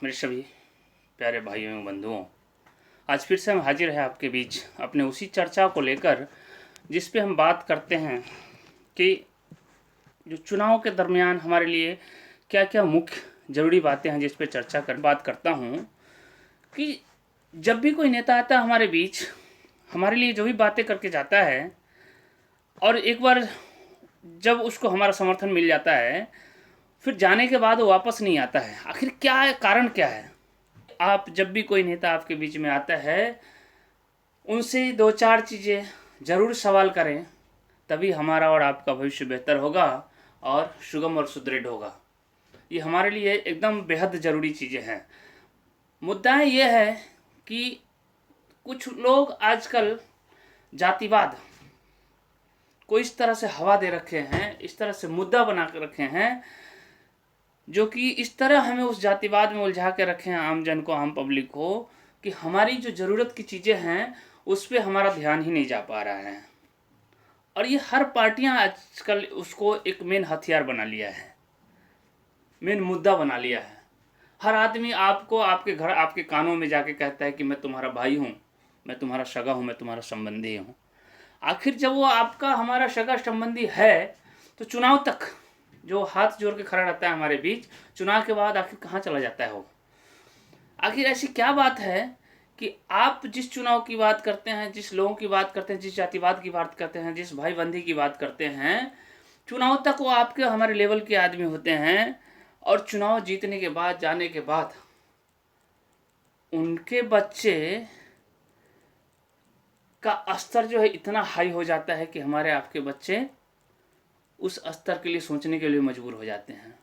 मेरे सभी प्यारे भाइयों एवं बंधुओं, आज फिर से हम हाजिर हैं आपके बीच अपने उसी चर्चा को लेकर जिस पे हम बात करते हैं कि जो चुनाव के दरमियान हमारे लिए क्या क्या मुख्य ज़रूरी बातें हैं जिस पे बात करता हूँ कि जब भी कोई नेता आता है हमारे बीच, हमारे लिए जो भी बातें करके जाता है और एक बार जब उसको हमारा समर्थन मिल जाता है, फिर जाने के बाद वो वापस नहीं आता है। आखिर क्या है, कारण क्या है? आप जब भी कोई नेता आपके बीच में आता है, उनसे दो चार चीज़ें ज़रूर सवाल करें, तभी हमारा और आपका भविष्य बेहतर होगा और सुगम और सुदृढ़ होगा। ये हमारे लिए एकदम बेहद ज़रूरी चीज़ें हैं। मुद्दा ये है कि कुछ लोग आजकल जातिवाद को इस तरह से हवा दे रखे हैं, इस तरह से मुद्दा बना कर रखे हैं, जो कि इस तरह हमें उस जातिवाद में उलझा के रखे हैं, आम जन को, आम पब्लिक को, कि हमारी जो ज़रूरत की चीज़ें हैं उस पर हमारा ध्यान ही नहीं जा पा रहा है। और ये हर पार्टियां आजकल उसको एक मेन हथियार बना लिया है, मेन मुद्दा बना लिया है। हर आदमी आपको आपके घर, आपके कानों में जाके कहता है कि मैं तुम्हारा भाई हूँ, मैं तुम्हारा सगा हूँ, मैं तुम्हारा संबंधी हूँ। आखिर जब वो आपका, हमारा सगा संबंधी है, तो चुनाव तक जो हाथ जोड़ के खड़ा रहता है हमारे बीच, चुनाव के बाद आखिर कहाँ चला जाता है वो? आखिर ऐसी क्या बात है कि आप जिस चुनाव की बात करते हैं, जिस लोगों की बात करते हैं, जिस जातिवाद की बात करते हैं, जिस भाई बंदी की बात करते हैं, चुनाव तक वो आपके, हमारे लेवल के आदमी होते हैं, और चुनाव जीतने के बाद, जाने के बाद उनके बच्चे का स्तर जो है इतना हाई हो जाता है कि हमारे आपके बच्चे उस स्तर के लिए सोचने के लिए मजबूर हो जाते हैं।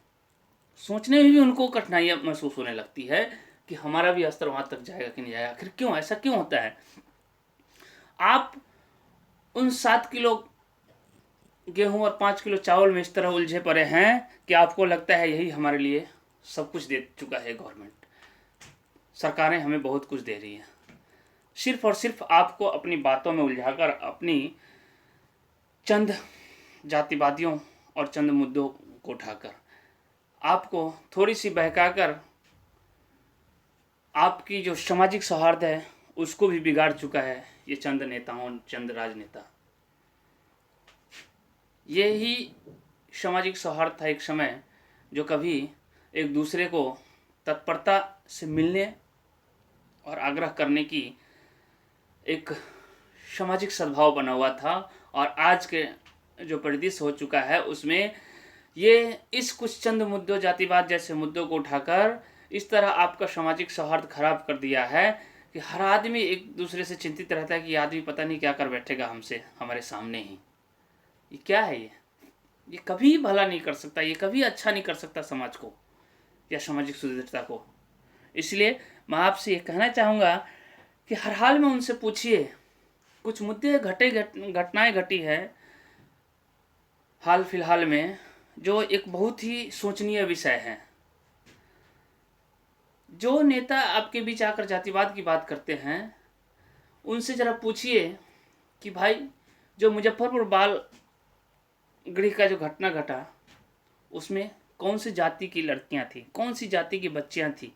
सोचने में भी उनको कठिनाइयाँ महसूस होने लगती है कि हमारा भी स्तर वहाँ तक जाएगा कि नहीं जाएगा। आखिर क्यों, ऐसा क्यों होता है? आप उन 7 किलो गेहूं और 5 किलो चावल में इस तरह उलझे पड़े हैं कि आपको लगता है यही हमारे लिए सब कुछ दे चुका है। गवर्नमेंट, सरकारें हमें बहुत कुछ दे रही हैं, सिर्फ और सिर्फ आपको अपनी बातों में उलझाकर, अपनी चंद जातिवादियों और चंद मुद्दों को उठाकर, आपको थोड़ी सी बहकाकर आपकी जो सामाजिक सौहार्द है उसको भी बिगाड़ चुका है ये चंद नेताओं, चंद राजनेता। ये ही सामाजिक सौहार्द था एक समय, जो कभी एक दूसरे को तत्परता से मिलने और आग्रह करने की एक सामाजिक सद्भाव बना हुआ था। और आज के जो परिदृश्य हो चुका है उसमें ये इस कुछ चंद मुद्दों, जातिवाद जैसे मुद्दों को उठाकर इस तरह आपका सामाजिक सौहार्द खराब कर दिया है कि हर आदमी एक दूसरे से चिंतित रहता है कि ये आदमी पता नहीं क्या कर बैठेगा हमसे, हमारे सामने ही। ये क्या है? ये कभी भला नहीं कर सकता, ये कभी अच्छा नहीं कर सकता समाज को या सामाजिक सुदृढ़ता को। इसलिए मैं आपसे ये कहना चाहूँगा कि हर हाल में उनसे पूछिए। कुछ मुद्दे घटनाएं घटी है हाल फिलहाल में, जो एक बहुत ही सोचनीय विषय है। जो नेता आपके बीच आकर जातिवाद की बात करते हैं, उनसे जरा पूछिए कि भाई, जो मुजफ्फरपुर बाल गृह का जो घटना घटा, उसमें कौन सी जाति की लड़कियां थी, कौन सी जाति की बच्चियां थी,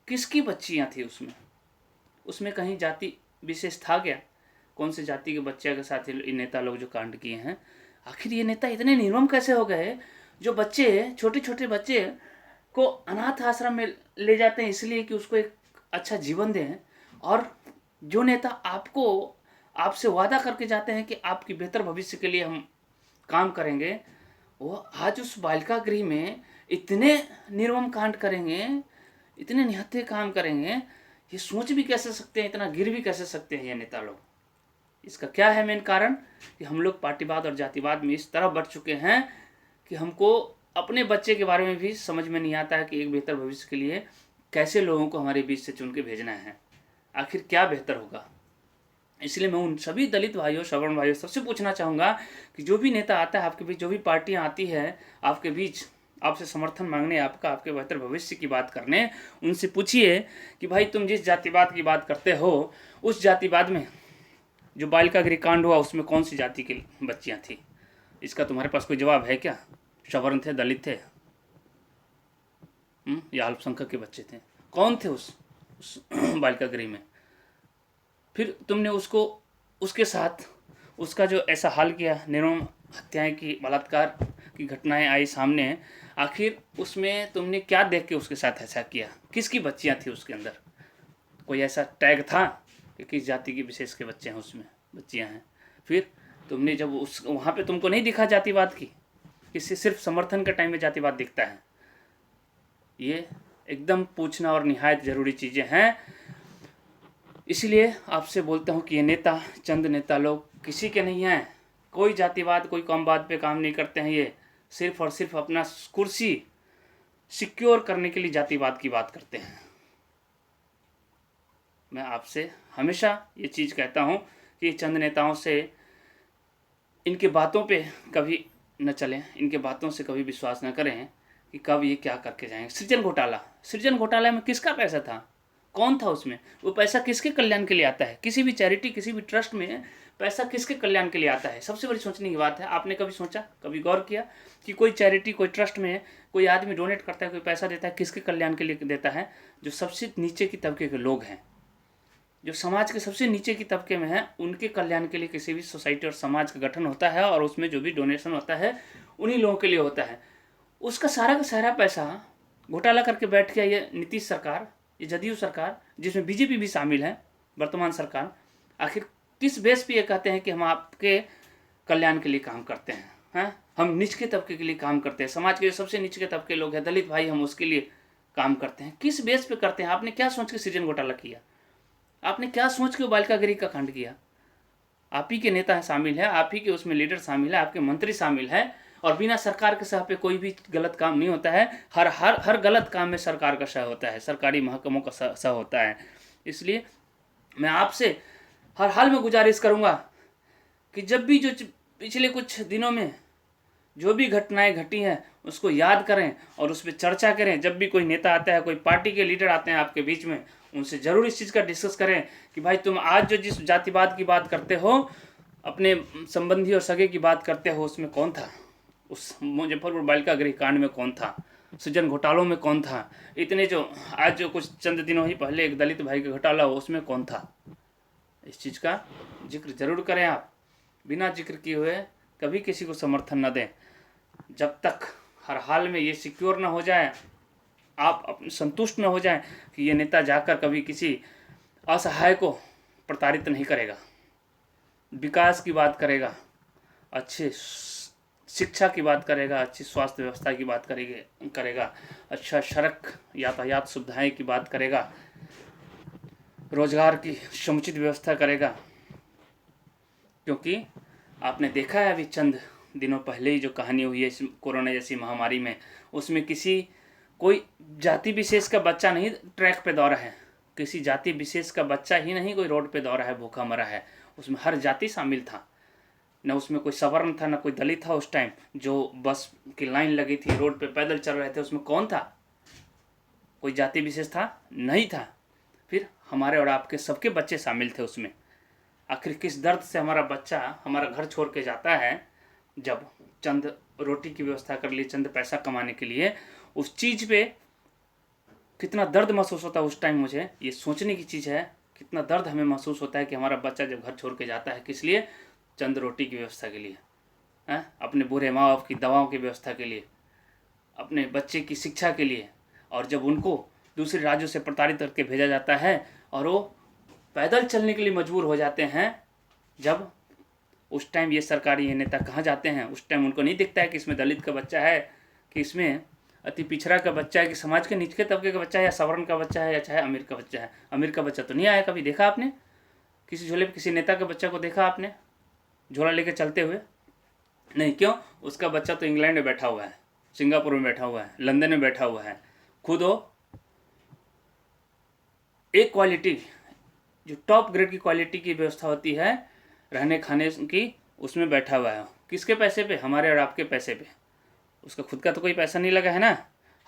किसकी बच्चियां थी उसमें कहीं जाति विशेष था क्या? कौन से जाति के बच्चे के साथ ये नेता लोग जो कांड किए हैं? आखिर ये नेता इतने निर्मम कैसे हो गए, जो बच्चे, छोटे छोटे बच्चे को अनाथ आश्रम में ले जाते हैं इसलिए कि उसको एक अच्छा जीवन दें, और जो नेता आपसे वादा करके जाते हैं कि आपकी बेहतर भविष्य के लिए हम काम करेंगे, वो आज उस बालिका गृह में इतने निर्मम कांड करेंगे, इतने निहत्थे काम करेंगे। ये सोच भी कैसे सकते हैं, इतना गिर भी कैसे सकते हैं ये नेता लोग? इसका क्या है मेन कारण? कि हम लोग पार्टीवाद और जातिवाद में इस तरह बढ़ चुके हैं कि हमको अपने बच्चे के बारे में भी समझ में नहीं आता है कि एक बेहतर भविष्य के लिए कैसे लोगों को हमारे बीच से चुन के भेजना है, आखिर क्या बेहतर होगा। इसलिए मैं उन सभी दलित भाइयों, सवर्ण भाइयों सबसे पूछना चाहूँगा कि जो भी नेता आता है आपके बीच, जो भी पार्टियाँ आती है आपके बीच आपसे समर्थन मांगने, आपके बेहतर भविष्य की बात करने, उनसे पूछिए कि भाई, तुम जिस जातिवाद की बात करते हो, उस जातिवाद में जो बालिका गृह कांड हुआ उसमें कौन सी जाति की बच्चियाँ थी? इसका तुम्हारे पास कोई जवाब है क्या? सवर्ण थे, दलित थे? या अल्पसंख्यक के बच्चे थे, कौन थे उस बालिका गृह में। फिर तुमने उसको, उसके साथ उसका जो ऐसा हाल किया, निर्मम हत्याएं की, बलात्कार की घटनाएं आई सामने, आखिर उसमें तुमने क्या देख के उसके साथ ऐसा किया? किसकी बच्चियां थी उसके अंदर? कोई ऐसा टैग था कि किस जाति की विशेष के बच्चे हैं उसमें, बच्चियां हैं? फिर तुमने जब उस वहाँ पे तुमको नहीं दिखा जातिवाद की, किसी सिर्फ समर्थन के टाइम में जातिवाद दिखता है। ये एकदम पूछना और निहायत ज़रूरी चीज़ें हैं। इसलिए आपसे बोलता हूँ कि ये नेता, चंद नेता लोग किसी के नहीं हैं, कोई जातिवाद, कोई कौमवाद पे काम नहीं करते हैं। ये सिर्फ और सिर्फ अपना कुर्सी सिक्योर करने के लिए जातिवाद की बात करते हैं। मैं आपसे हमेशा ये चीज़ कहता हूँ कि चंद नेताओं से, इनके बातों पे कभी न चलें, इनके बातों से कभी विश्वास न करें कि कब ये क्या करके जाएंगे। सृजन घोटाला में किसका पैसा था? कौन था उसमें? वो पैसा किसके कल्याण के लिए आता है? किसी भी चैरिटी, किसी भी ट्रस्ट में पैसा किसके कल्याण के लिए आता है? सबसे बड़ी सोचने की बात है। आपने कभी सोचा, कभी गौर किया कि कोई चैरिटी, कोई ट्रस्ट में कोई आदमी डोनेट करता है, कोई पैसा देता है, किसके कल्याण के लिए देता है? जो सबसे नीचे की तबके के लोग हैं, जो समाज के सबसे नीचे की तबके में हैं, उनके कल्याण के लिए किसी भी सोसाइटी और समाज का गठन होता है, और उसमें जो भी डोनेशन होता है उन्हीं लोगों के लिए होता है। उसका सारा का सारा पैसा घोटाला करके बैठ गया ये नीतीश सरकार, ये जदयू सरकार, जिसमें बीजेपी भी शामिल है, वर्तमान सरकार। आखिर किस बेस पे ये कहते हैं कि हम आपके कल्याण के लिए काम करते हैं? हम निचले तबके के लिए काम करते हैं, समाज के सबसे निचले तबके लोग हैं, दलित भाई, हम उसके लिए काम करते हैं। किस बेस पे करते हैं? आपने क्या सोच के सृजन घोटाला किया? आपने क्या सोच के बालिका गृह का कांड किया? आप ही के नेता शामिल है, आप ही के उसमें लीडर शामिल है, आपके मंत्री शामिल है, और बिना सरकार के सह पे कोई भी गलत काम नहीं होता है। हर गलत काम में सरकार का सह होता है, सरकारी महकमों का सह होता है। इसलिए मैं आपसे हर हाल में गुजारिश करूंगा कि जब भी जो पिछले कुछ दिनों में जो भी घटनाएं घटी हैं उसको याद करें और उस पर चर्चा करें। जब भी कोई नेता आता है, कोई पार्टी के लीडर आते हैं आपके बीच में, उनसे ज़रूर इस चीज़ का डिस्कस करें कि भाई तुम आज जो जिस जातिवाद की बात करते हो, अपने संबंधी और सगे की बात करते हो, उसमें कौन था? उस मुजफ्फरपुर बालिका गृह कांड में कौन था? सृजन घोटालों में कौन था? इतने जो आज जो कुछ चंद दिनों ही पहले एक दलित भाई का घोटाला हो, उसमें कौन था? इस चीज़ का जिक्र जरूर करें आप। बिना जिक्र किए हुए कभी किसी को समर्थन न दें। जब तक हर हाल में ये सिक्योर न हो जाए, आप अपने संतुष्ट न हो जाएं कि ये नेता जाकर कभी किसी असहाय को प्रताड़ित नहीं करेगा, विकास की बात करेगा, अच्छे शिक्षा की बात करेगा, अच्छी स्वास्थ्य व्यवस्था की बात करेगा, अच्छा सड़क यातायात सुविधाएं की बात करेगा, रोजगार की समुचित व्यवस्था करेगा। क्योंकि आपने देखा है अभी चंद दिनों पहले ही जो कहानी हुई है इस कोरोना जैसी महामारी में, उसमें कोई जाति विशेष का बच्चा नहीं ट्रैक पे दौड़ा है, किसी जाति विशेष का बच्चा ही नहीं कोई रोड पे दौड़ा है, भूखा मरा है। उसमें हर जाति शामिल था, न उसमें कोई सवर्ण था, न कोई दलित था। उस टाइम जो बस की लाइन लगी थी, रोड पे पैदल चल रहे थे, उसमें कौन था? कोई जाति विशेष था? नहीं था। फिर हमारे और आपके सबके बच्चे शामिल थे उसमें। आखिर किस दर्द से हमारा बच्चा हमारा घर छोड़ के जाता है, जब चंद रोटी की व्यवस्था कर ली, चंद पैसा कमाने के लिए, उस चीज़ पे कितना दर्द महसूस होता है उस टाइम। मुझे ये सोचने की चीज़ है, कितना दर्द हमें महसूस होता है कि हमारा बच्चा जब घर छोड़ के जाता है, किस लिए? चंद रोटी की व्यवस्था के लिए, अपने बूढ़े माँ बाप की दवाओं की व्यवस्था के लिए, अपने बच्चे की शिक्षा के लिए। और जब उनको दूसरे राज्यों से प्रताड़ित करके भेजा जाता है और वो पैदल चलने के लिए मजबूर हो जाते हैं, जब उस टाइम ये सरकारी ये नेता कहाँ जाते हैं? उस टाइम उनको नहीं दिखता है कि इसमें दलित का बच्चा है, कि इसमें अति पिछड़ा का बच्चा है, कि समाज के निचले तबके का बच्चा है, या सवर्ण का बच्चा है, या चाहे अमीर का बच्चा है। अमीर का बच्चा तो नहीं आया कभी, देखा आपने? किसी झोले पे किसी नेता के बच्चा को देखा आपने झोला लेके चलते हुए? नहीं। क्यों? उसका बच्चा तो इंग्लैंड में बैठा हुआ है, सिंगापुर में बैठा हुआ है, लंदन में बैठा हुआ है, खुद वो एक क्वालिटी, जो टॉप ग्रेड की क्वालिटी की व्यवस्था होती है रहने खाने की, उसमें बैठा हुआ है। किसके पैसे पे? हमारे और आपके पैसे पे। उसका खुद का तो कोई पैसा नहीं लगा है ना।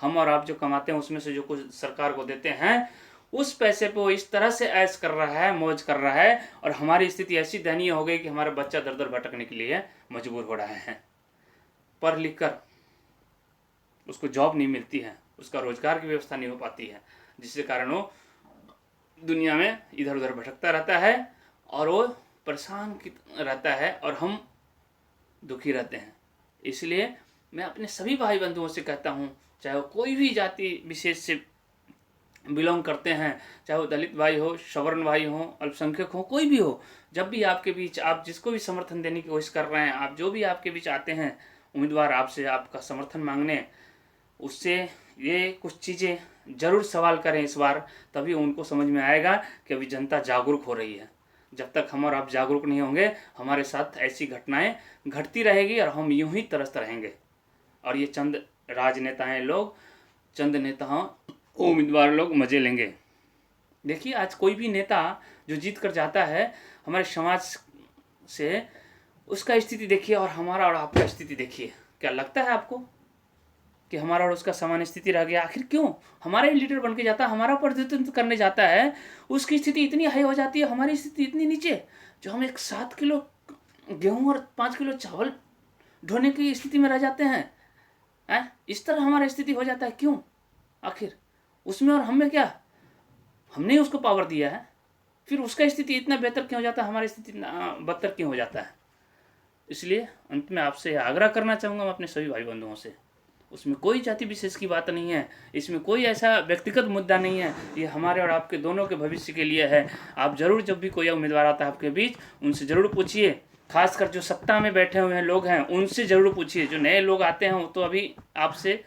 हम और आप जो कमाते हैं उसमें से जो कुछ सरकार को देते हैं, उस पैसे पे वो इस तरह से ऐश कर रहा है, मौज कर रहा है, और हमारी स्थिति ऐसी दयनीय हो गई कि हमारा बच्चा दर दर भटकने के लिए मजबूर हो रहा है। पढ़ लिख कर उसको जॉब नहीं मिलती है, उसका रोजगार की व्यवस्था नहीं हो पाती है, जिसके कारण वो दुनिया में इधर उधर भटकता रहता है और वो परेशान रहता है और हम दुखी रहते हैं। इसलिए मैं अपने सभी भाई बंधुओं से कहता हूँ, चाहे वो कोई भी जाति विशेष से बिलोंग करते हैं, चाहे वो दलित भाई हो, सवर्ण भाई हो, अल्पसंख्यक हो, कोई भी हो, जब भी आपके बीच आप जिसको भी समर्थन देने की कोशिश कर रहे हैं, आप जो भी आपके बीच आते हैं उम्मीदवार आपसे आपका समर्थन मांगने, उससे ये कुछ चीज़ें ज़रूर सवाल करें इस बार, तभी उनको समझ में आएगा कि अभी जनता जागरूक हो रही है। जब तक हम और आप जागरूक नहीं होंगे, हमारे साथ ऐसी घटनाएं घटती रहेगी और हम यूं ही तरसते रहेंगे। और ये चंद राजनेताएं लोग, चंद नेताओं उम्मीदवार लोग मजे लेंगे। देखिए, आज कोई भी नेता जो जीत कर जाता है हमारे समाज से, उसका स्थिति देखिए और हमारा और आपका स्थिति देखिए। क्या लगता है आपको कि हमारा और उसका समान स्थिति रह गया? आखिर क्यों? हमारा ही लीडर बन के जाता है, हमारा प्रतिनिधित्व करने जाता है, उसकी स्थिति इतनी हाई हो जाती है, हमारी स्थिति इतनी नीचे, जो हम एक 7 किलो गेहूं और 5 किलो चावल ढोने की स्थिति में रह जाते हैं। इस तरह हमारा स्थिति हो जाता है। क्यों? आखिर उसमें और हम में क्या? हमने ही उसको पावर दिया है, फिर उसका स्थिति इतना बेहतर क्यों हो जाता है, हमारी स्थिति बदतर क्यों हो जाता है? इसलिए अंत में आपसे आग्रह करना चाहूँगा मैं अपने सभी भाई बंधुओं से, उसमें कोई जाति विशेष की बात नहीं है, इसमें कोई ऐसा व्यक्तिगत मुद्दा नहीं है, ये हमारे और आपके दोनों के भविष्य के लिए है। आप जरूर जब भी कोई उम्मीदवार आता है आपके बीच, उनसे ज़रूर पूछिए, खासकर जो सत्ता में बैठे हुए हैं लोग हैं उनसे ज़रूर पूछिए। जो नए लोग आते हैं वो तो अभी आपसे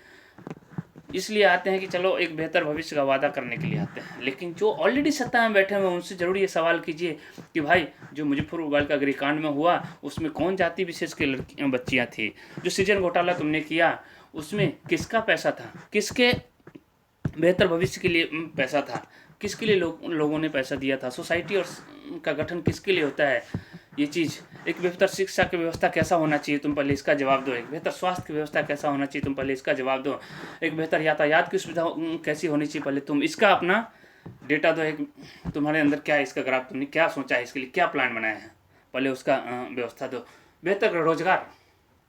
इसलिए आते हैं कि चलो एक बेहतर भविष्य का वादा करने के लिए आते हैं, लेकिन जो ऑलरेडी सत्ता में बैठे हुए हैं उनसे ज़रूर ये सवाल कीजिए कि भाई जो मुजफ्फरपुर बालिका गृहकांड में हुआ उसमें कौन जाति विशेष की लड़कियाँ बच्चियाँ थी? जो सृजन घोटाला तुमने किया उसमें किसका पैसा था? किसके बेहतर भविष्य के लिए पैसा था? किसके लिए लोगों ने पैसा दिया था? सोसाइटी और का गठन किसके लिए होता है? ये चीज़, एक बेहतर शिक्षा की व्यवस्था कैसा होना चाहिए, तुम पहले इसका जवाब दो। एक बेहतर स्वास्थ्य की व्यवस्था कैसा होना चाहिए, तुम पहले इसका जवाब दो। एक बेहतर यातायात की सुविधा कैसी होनी चाहिए, पहले तुम इसका अपना डेटा दो। एक तुम्हारे अंदर क्या है इसका ग्राफ, तुमने क्या सोचा है, इसके लिए क्या प्लान बनाया है, पहले उसका व्यवस्था दो। बेहतर रोजगार,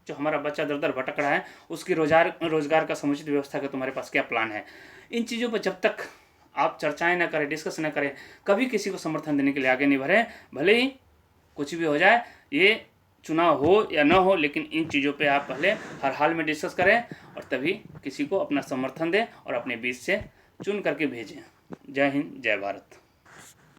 जो हमारा बच्चा दर दर भटक रहा है उसकी रोजगार का समुचित व्यवस्था का तुम्हारे पास क्या प्लान है? इन चीज़ों पर जब तक आप चर्चाएं ना करें, डिस्कस ना करें, कभी किसी को समर्थन देने के लिए आगे नहीं बढ़े। भले ही कुछ भी हो जाए, ये चुनाव हो या ना हो, लेकिन इन चीज़ों पे आप पहले हर हाल में डिस्कस करें और तभी किसी को अपना समर्थन दें और अपने बीच से चुन करके भेजें। जय हिंद, जय भारत।